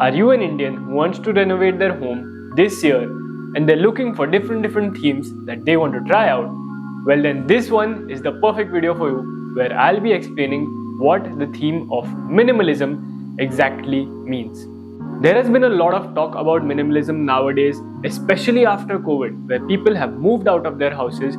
Are you an Indian who wants to renovate their home this year and they're looking for different themes that they want to try out? Well, then this one is the perfect video for you, where I'll be explaining what the theme of minimalism exactly means. There has been a lot of talk about minimalism nowadays, especially after COVID, where people have moved out of their houses,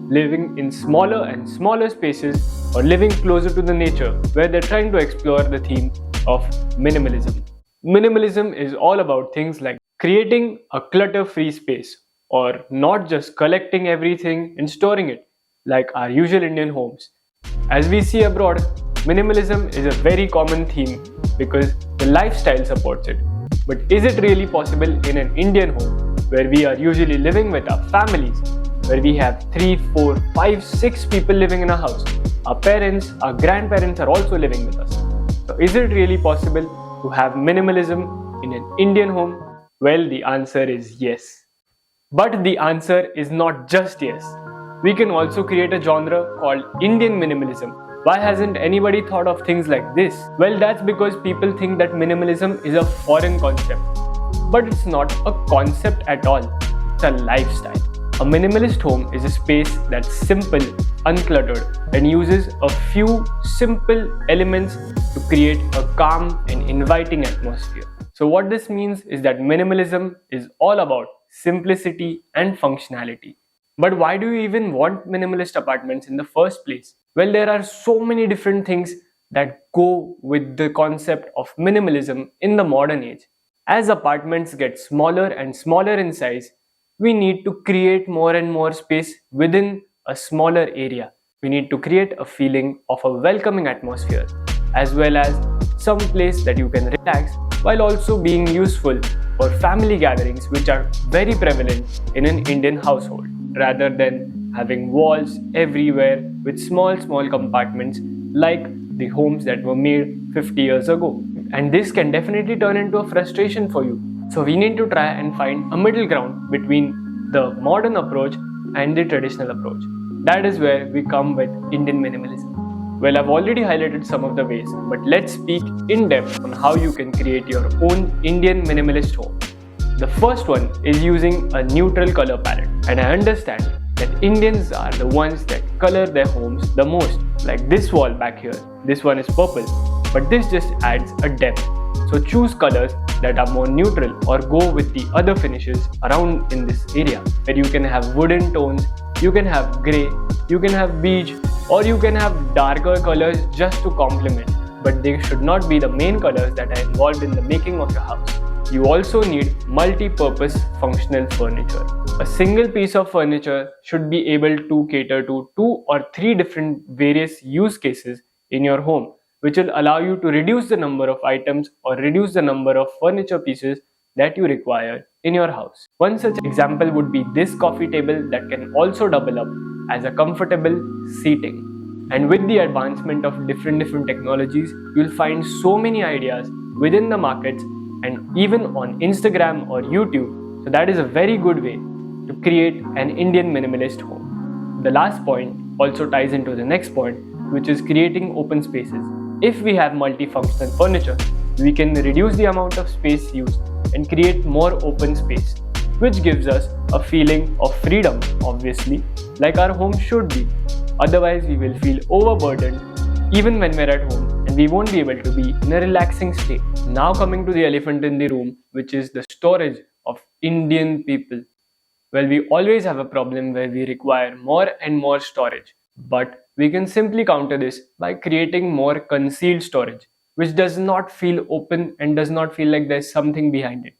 living in smaller and smaller spaces or living closer to the nature, where they're trying to explore the theme of minimalism. Minimalism is all about things like creating a clutter-free space, or not just collecting everything and storing it like our usual Indian homes. As we see abroad, minimalism is a very common theme because the lifestyle supports it. But is it really possible in an Indian home where we are usually living with our families, where we have 3, 4, 5, 6 people living in a house? Our parents, our grandparents are also living with us. So is it really possible to have minimalism in an Indian home? Well, the answer is yes. But the answer is not just yes. We can also create a genre called Indian Minimalism. Why hasn't anybody thought of things like this? Well, that's because people think that minimalism is a foreign concept. But it's not a concept at all. It's a lifestyle. A minimalist home is a space that's simple, uncluttered, and uses a few simple elements to create a calm and inviting atmosphere. So what this means is that minimalism is all about simplicity and functionality. But why do you even want minimalist apartments in the first place? Well, there are so many different things that go with the concept of minimalism in the modern age. As apartments get smaller and smaller in size, we need to create more and more space within a smaller area. We need to create a feeling of a welcoming atmosphere, as well as some place that you can relax while also being useful for family gatherings, which are very prevalent in an Indian household, rather than having walls everywhere with small compartments like the homes that were made 50 years ago. And this can definitely turn into a frustration for you. So we need to try and find a middle ground between the modern approach and the traditional approach. That is where we come with Indian minimalism. Well, I've already highlighted some of the ways, but let's speak in depth on how you can create your own Indian minimalist home. The first one is using a neutral color palette. And I understand that Indians are the ones that color their homes the most. Like this wall back here, this one is purple, but this just adds a depth. So choose colors that are more neutral or go with the other finishes around in this area, where you can have wooden tones, you can have grey, you can have beige, or you can have darker colors just to complement, but they should not be the main colors that are involved in the making of your house. You also need multi-purpose functional furniture. A single piece of furniture should be able to cater to 2 or 3 different various use cases in your home, which will allow you to reduce the number of items or reduce the number of furniture pieces that you require in your house. One such example would be this coffee table that can also double up as a comfortable seating. And with the advancement of different technologies, you'll find so many ideas within the markets and even on Instagram or YouTube. So that is a very good way to create an Indian minimalist home. The last point also ties into the next point, which is creating open spaces. If we have multifunctional furniture, we can reduce the amount of space used and create more open space, which gives us a feeling of freedom, obviously, like our home should be. Otherwise, we will feel overburdened even when we're at home, and we won't be able to be in a relaxing state. Now coming to the elephant in the room, which is the storage of Indian people. Well, we always have a problem where we require more and more storage, but we can simply counter this by creating more concealed storage, which does not feel open and does not feel like there's something behind it.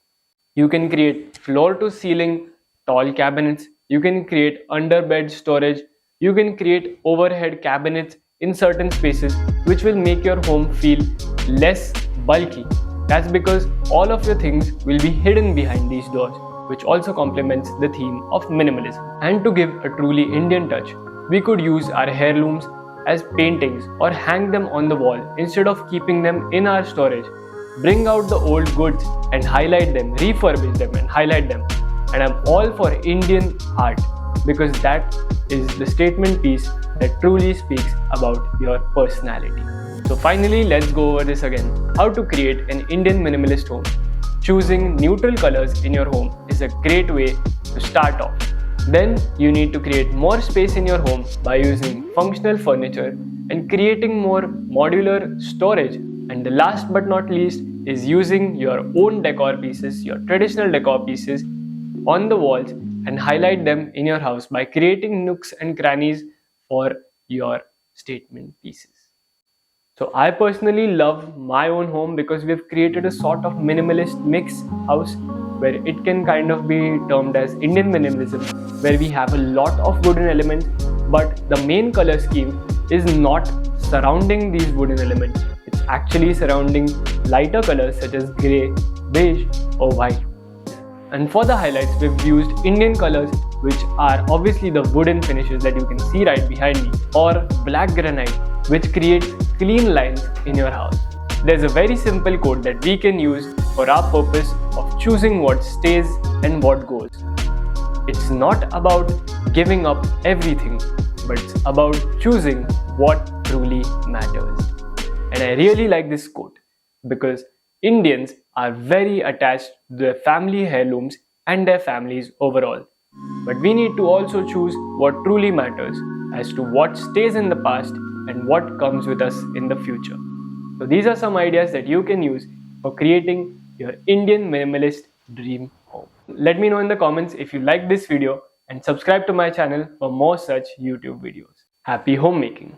You can create floor to ceiling tall cabinets, you can create under bed storage, you can create overhead cabinets in certain spaces, which will make your home feel less bulky. That's because all of your things will be hidden behind these doors, which also complements the theme of minimalism. And to give a truly Indian touch, we could use our heirlooms as paintings or hang them on the wall instead of keeping them in our storage. Bring out the old goods and highlight them, refurbish them and highlight them. And I'm all for Indian art, because that is the statement piece that truly speaks about your personality. So finally, let's go over this again. How to create an Indian minimalist home choosing neutral colors in your home is a great way to start off. Then you need to create more space in your home by using functional furniture and creating more modular storage. And the last but not least is using your own decor pieces, your traditional decor pieces on the walls and highlight them in your house by creating nooks and crannies for your statement pieces. So I personally love my own home because we've created a sort of minimalist mix house where it can kind of be termed as Indian Minimalism, where we have a lot of wooden elements, but the main color scheme is not surrounding these wooden elements. It's actually surrounding lighter colors such as grey, beige or white. And for the highlights, we've used Indian colors, which are obviously the wooden finishes that you can see right behind me, or black granite, which creates clean lines in your house. There's a very simple code that we can use for our purpose of choosing what stays and what goes. It's not about giving up everything, but it's about choosing what truly matters. And I really like this quote because Indians are very attached to their family heirlooms and their families overall. But we need to also choose what truly matters as to what stays in the past and what comes with us in the future. So these are some ideas that you can use for creating your Indian minimalist dream home. Let me know in the comments if you like this video and subscribe to my channel for more such YouTube videos. Happy homemaking!